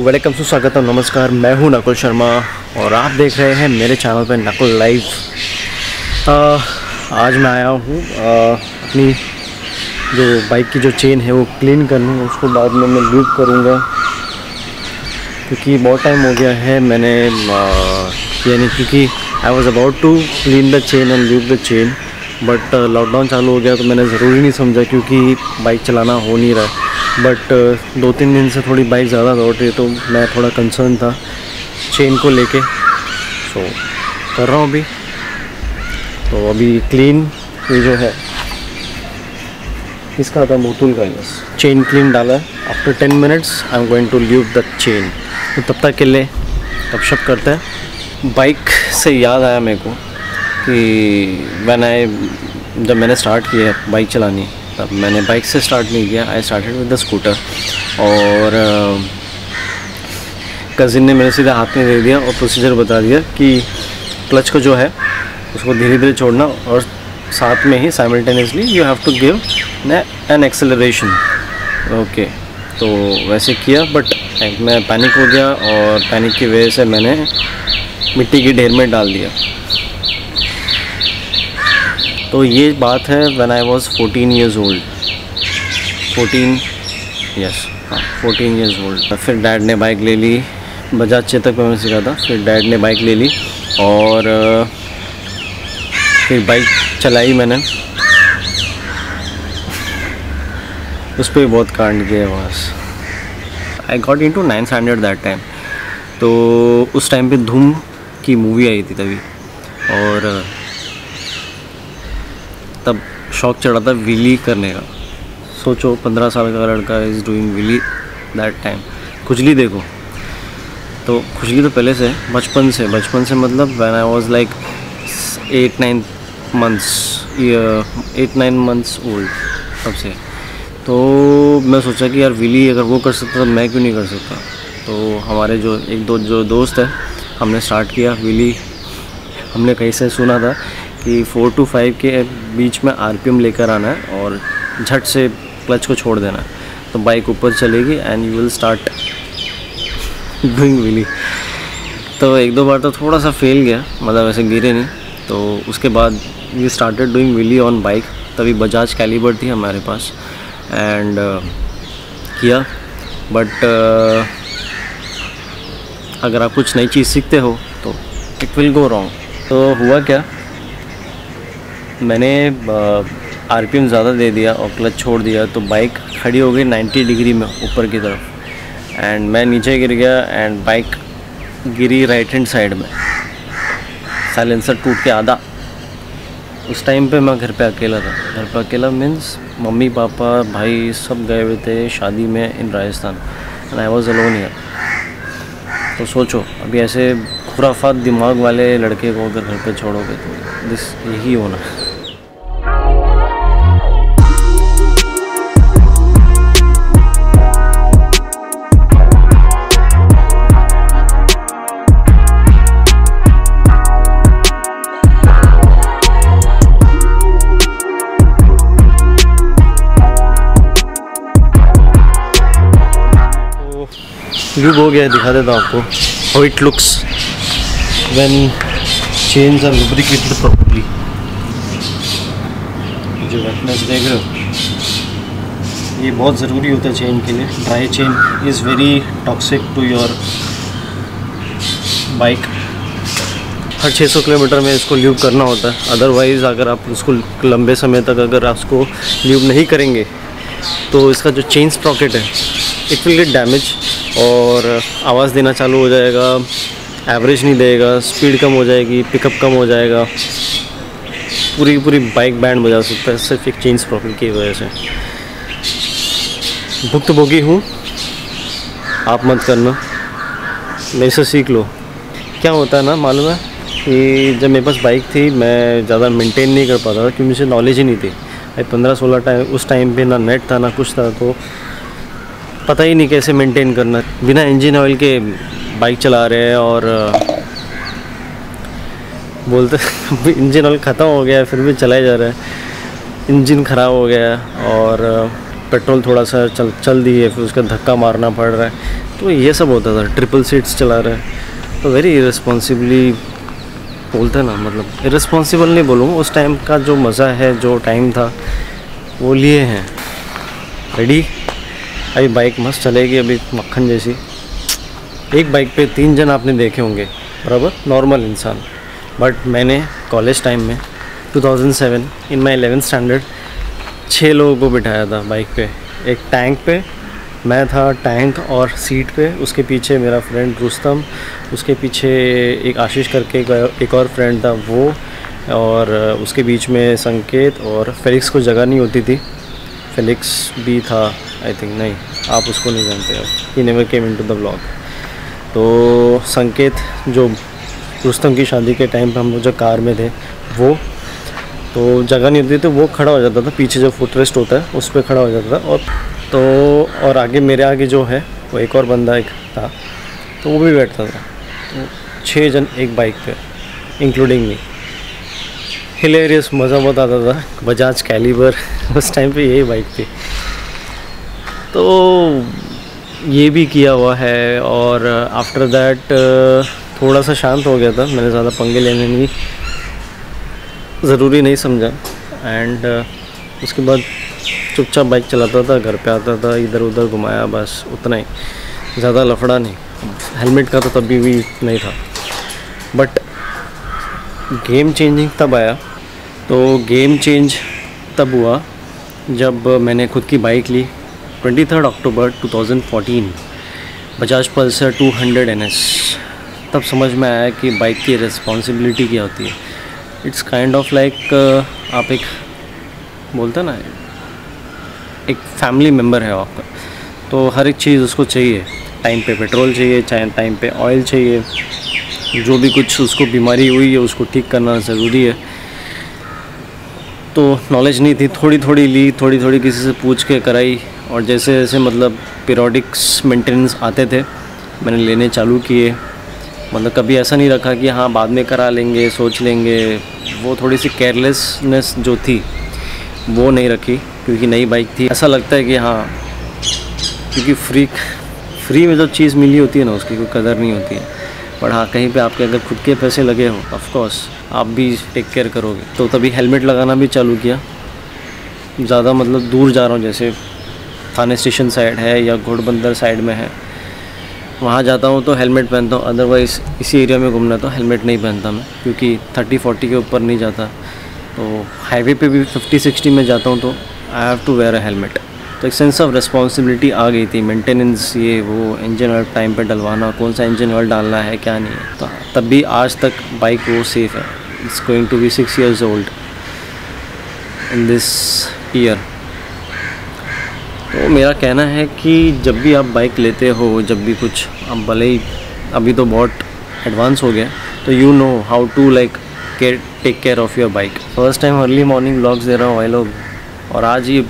Welcome स्वागत नमस्कार, मैं हूं नकुल शर्मा और आप देख रहे हैं मेरे चैनल पर नकुल लाइव। आज मैं आया हूं अपनी जो बाइक की जो चेन है वो क्लीन करनी है। उसको बाद में मैं लूप करूंगा क्योंकि बहुत टाइम हो गया है मैंने यानी क्योंकि I was about to clean the chain and lube the chain, but lockdown चालू हो गया तो मैंने ज़रूरी नहीं समझा क्योंकि बाइक चलाना हो नहीं रहा है। बट 2-3 दिन से थोड़ी बाइक ज़्यादा दौड़ रही है तो मैं थोड़ा कंसर्न था चेन को लेके, सो कर रहा हूँ अभी। तो अभी क्लीन ये जो है इसका था मोतुल का, यस चेन क्लीन डाला है। After 10 minutes I am going to lube the chain. तो तब तक के लिए गपशप करते हैं। बाइक से याद आया मेरे को कि जब मैंने स्टार्ट किया बाइक चलानी तब मैंने बाइक से स्टार्ट नहीं किया, I started with the scooter. और कज़िन ने मेरे सीधे हाथ में दे दिया और प्रोसीजर बता दिया कि क्लच को जो है उसको धीरे धीरे छोड़ना और साथ में ही simultaneously you have to give an acceleration. Okay, तो वैसे किया बट मैं पैनिक हो गया और पैनिक की वजह से मैंने मिट्टी की ढेर में डाल दिया। तो ये बात है when I was 14 years old. 14 years old. फिर डैड ने बाइक ले ली, बजाज चेतक पे मैं सीखा था। फिर डैड ने बाइक ले ली और फिर बाइक चलाई मैंने। उस पर बहुत कांड किया बस। I got into 9th standard that time. तो उस टाइम पे धूम की मूवी आई थी तभी, और तब शौक चढ़ा था व्हीली करने का। सोचो 15 साल का लड़का is doing wheelie that time. खुजली देखो, तो खुजली तो पहले से बचपन से मतलब when I was like 8-9 months old तब से। तो मैं सोचा कि यार व्हीली अगर वो कर सकता तो मैं क्यों नहीं कर सकता। तो हमारे जो जो दोस्त है हमने स्टार्ट किया व्हीली। हमने कहीं से सुना था कि 4 to 5 के बीच में RPM लेकर आना है और झट से क्लच को छोड़ देना है तो बाइक ऊपर चलेगी and you will start doing wheelie. तो 1-2 बार तो थोड़ा सा फेल गया, मतलब ऐसे गिरे नहीं। तो उसके बाद we started doing wheelie on bike. तभी बजाज कैलिबर थी हमारे पास एंड किया। बट अगर आप कुछ नई चीज़ सीखते हो तो इट विल गो रॉन्ग। तो हुआ क्या, मैंने RPM ज़्यादा दे दिया और क्लच छोड़ दिया तो बाइक खड़ी हो गई 90 डिग्री में ऊपर की तरफ एंड मैं नीचे गिर गया and bike Giri right hand side में। साइलेंसर टूट के आधा। उस टाइम पे मैं घर पे अकेला था। घर पे अकेला मीन्स मम्मी पापा भाई सब गए हुए थे शादी में in Rajasthan and I was alone here. तो सोचो अभी ऐसे खुराफात दिमाग वाले लड़के को अगर घर पे छोड़ोगे तो दिस यही होना। लूप हो गया, दिखा देता हूँ आपको how it looks when chains are lubricated properly। जो वेटनेस देख रहे हो ये बहुत ज़रूरी होता है चेन के लिए। Dry chain is very toxic to your bike. हर 600 किलोमीटर में इसको ल्यूब करना होता है, अदरवाइज़ अगर आप उसको लंबे समय तक अगर आप उसको ल्यूब नहीं करेंगे तो इसका जो चेन स्प्रॉकेट है इट विल गेट डैमेज और आवाज़ देना चालू हो जाएगा, एवरेज नहीं देगा, स्पीड कम हो जाएगी, पिकअप कम हो जाएगा, पूरी बाइक बैंड बजा सकता है सिर्फ एक चेन स्प्रॉकेट की वजह से। भुक्तभोगी हूँ, आप मत करना, मेरे से सीख लो। क्या होता है ना मालूम है कि जब मेरे पास बाइक थी मैं ज़्यादा मेंटेन नहीं कर पाता था क्योंकि मुझे नॉलेज ही नहीं थी। 15-16 उस टाइम पे ना नेट था ना कुछ था, तो पता ही नहीं कैसे मेंटेन करना। बिना इंजन ऑयल के बाइक चला रहे हैं और बोलते इंजन ऑयल ख़त्म हो गया फिर भी चलाए जा रहा है। इंजन ख़राब हो गया और पेट्रोल थोड़ा सा चल दी है, फिर उसका धक्का मारना पड़ रहा है, तो ये सब होता था। ट्रिपल सीट्स चला रहे हैं, तो वेरी इरेस्पॉन्सिबली बोलते हैं ना, मतलब इरेस्पॉन्सिबल नहीं बोलूँगा, उस टाइम का जो मज़ा है, जो टाइम था वो लिए हैं। रेडी, अभी बाइक मस्त चलेगी, अभी मक्खन जैसी। एक बाइक पे 3 जन आपने देखे होंगे, बराबर नॉर्मल इंसान। बट मैंने कॉलेज टाइम में 2007 इन माई 11th स्टैंडर्ड 6 लोगों को बिठाया था बाइक पे। एक टैंक पे मैं था, टैंक और सीट पे, उसके पीछे मेरा फ्रेंड रुस्तम, उसके पीछे एक आशीष करके एक और फ्रेंड था वो, और उसके बीच में संकेत, और फेलिक्स को जगह नहीं होती थी। फेलिक्स भी था आई थिंक, नहीं आप उसको नहीं जानते हो, he never came into the blog. तो संकेत जो रुस्तम की शादी के टाइम पे हम लोग जो कार में थे वो, तो जगह नहीं होती तो वो खड़ा हो जाता था पीछे, जो फुट रेस्ट होता है उस पर खड़ा हो जाता था। और आगे मेरे आगे जो है वो एक और बंदा एक था, तो वो भी बैठता था। तो 6 जन एक बाइक पे, इंक्लूडिंग मी। हिलेरियस, मज़ा बहुत आता था। बजाज कैलिबर उस टाइम पे यही बाइक थी, तो ये भी किया हुआ है। और आफ्टर दैट थोड़ा सा शांत हो गया था, मैंने ज़्यादा पंगे लेने नहीं, ज़रूरी नहीं समझा। एंड उसके बाद चुपचाप बाइक चलाता था, घर पे आता था, इधर उधर घुमाया, बस उतना ही, ज़्यादा लफड़ा नहीं। हेलमेट का तो तभी भी नहीं था। बट गेम चेंजिंग तब आया, तो गेम चेंज तब हुआ जब मैंने खुद की बाइक ली 23 अक्टूबर 2014, बजाज पल्सर 200 NS। तब समझ में आया कि बाइक की रिस्पॉन्सिबिलिटी क्या होती है। इट्स काइंड ऑफ लाइक आप एक बोलते हैं ना, एक फैमिली मेम्बर है आपका, तो हर एक चीज़ उसको चाहिए। टाइम पे पेट्रोल चाहिए, चाहे टाइम पे ऑयल चाहिए, जो भी कुछ उसको बीमारी हुई है उसको ठीक करना ज़रूरी है। तो नॉलेज नहीं थी, थोड़ी थोड़ी ली, थोड़ी थोड़ी किसी से पूछ के कराई, और जैसे जैसे मतलब पीरियोडिक्स मेंटेनेंस आते थे मैंने लेने चालू किए। मतलब कभी ऐसा नहीं रखा कि हाँ बाद में करा लेंगे, सोच लेंगे। वो थोड़ी सी केयरलेसनेस जो थी वो नहीं रखी, क्योंकि नई बाइक थी। ऐसा लगता है कि हाँ, क्योंकि फ्री में जो चीज़ मिली होती है ना उसकी कोई कदर नहीं होती है। पर हाँ, कहीं पे आपके अगर खुद के पैसे लगे हो, ऑफ कोर्स आप भी टेक केयर करोगे। तो तभी हेलमेट लगाना भी चालू किया। ज़्यादा मतलब दूर जा रहा हूँ, जैसे थाने स्टेशन साइड है या घोड़बंदर साइड में है, वहाँ जाता हूँ तो हेलमेट पहनता हूँ। अदरवाइज़ इसी एरिया में घूमना तो हेलमेट नहीं पहनता मैं, क्योंकि 30-40 के ऊपर नहीं जाता। तो हाईवे पे भी 50-60 में जाता हूँ तो I have to wear a helmet. तो एक सेंस ऑफ रिस्पॉन्सिबिलिटी आ गई थी। मेंटेनेंस, ये वो, इंजन ऑयल टाइम पे डलवाना, कौन सा इंजन ऑयल डालना है क्या नहीं है। तो तब भी आज तक बाइक वो सेफ़ है। It's going to be 6 years old in this year. तो मेरा कहना है कि जब भी आप बाइक लेते हो, जब भी कुछ, आप भले ही अभी तो बहुत एडवांस हो गया, तो you know how to like take care of your bike. First time early morning vlogs दे रहा हूँ भाई लोग, और आज ये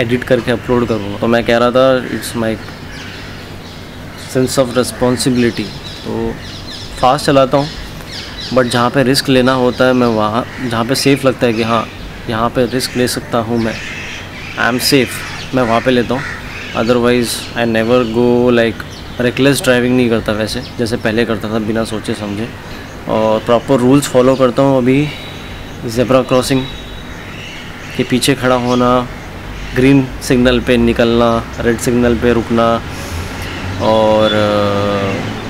एडिट करके अपलोड करूँगा। तो मैं कह रहा था it's my sense of responsibility. तो फास्ट चलाता हूँ, बट जहाँ पे रिस्क लेना होता है मैं वहाँ, जहाँ पे सेफ़ लगता है कि हाँ यहाँ पे रिस्क ले सकता हूँ मैं, आई एम सेफ़, मैं वहाँ पे लेता हूँ। Otherwise I never go like reckless driving नहीं करता वैसे, जैसे पहले करता था बिना सोचे समझे। और प्रॉपर रूल्स फॉलो करता हूँ। अभी ज़ेब्रा क्रॉसिंग के पीछे खड़ा होना, ग्रीन सिग्नल पे निकलना, रेड सिग्नल पे रुकना, और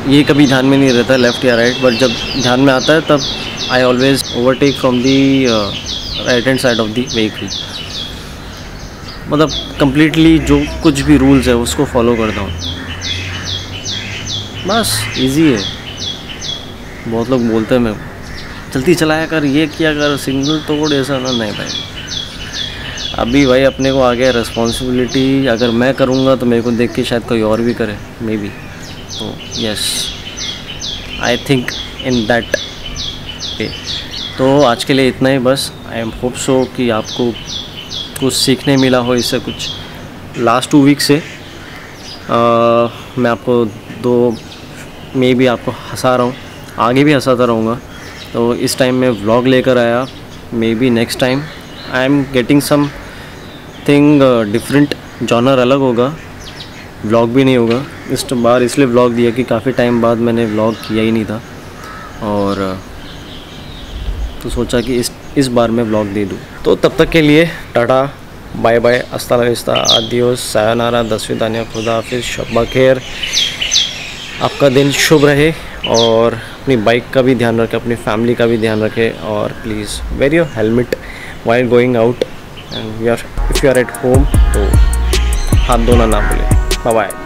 ये कभी ध्यान में नहीं रहता लेफ़्ट या राइट, बट जब ध्यान में आता है तब I always overtake from the right hand side of the vehicle. मतलब कम्प्लीटली जो कुछ भी रूल्स है उसको फॉलो करता हूँ। बस इजी है। बहुत लोग बोलते हैं मैं जल्दी चलाया कर, ये किया कर, सिग्नल तोड़, ऐसा ना, नहीं भाई। अभी भाई अपने को आ गया रिस्पॉन्सिबिलिटी। अगर मैं करूँगा तो मेरे को देख के शायद कोई और भी करे, मे बी। तो yes, I think in that way. तो आज के लिए इतना ही बस। आई एम होप सो कि आपको कुछ सीखने मिला हो इससे कुछ। लास्ट 2 वीक से मैं आपको मे बी आपको हंसा रहा हूँ, आगे भी हंसाता रहूँगा। तो इस टाइम मैं व्लॉग लेकर आया। Maybe next time I am getting something different genre अलग होगा, व्लॉग भी नहीं होगा। इस बार इसलिए व्लॉग दिया कि काफ़ी टाइम बाद मैंने व्लॉग किया ही नहीं था, और तो सोचा कि इस बार मैं व्लॉग दे दूँ। तो तब तक के लिए टाटा, बाय बाय, अस्ता ला विस्ता, आदियोस, सायोनारा, दसवीं दानिया, खुदा हाफिज़, शब्बा खैर। आपका दिन शुभ रहे, और अपनी बाइक का भी ध्यान रखें, अपनी फैमिली का भी ध्यान रखें, और please wear your helmet while going out, and if you are at home तो हाथ धोना ना भूलें। Bye bye.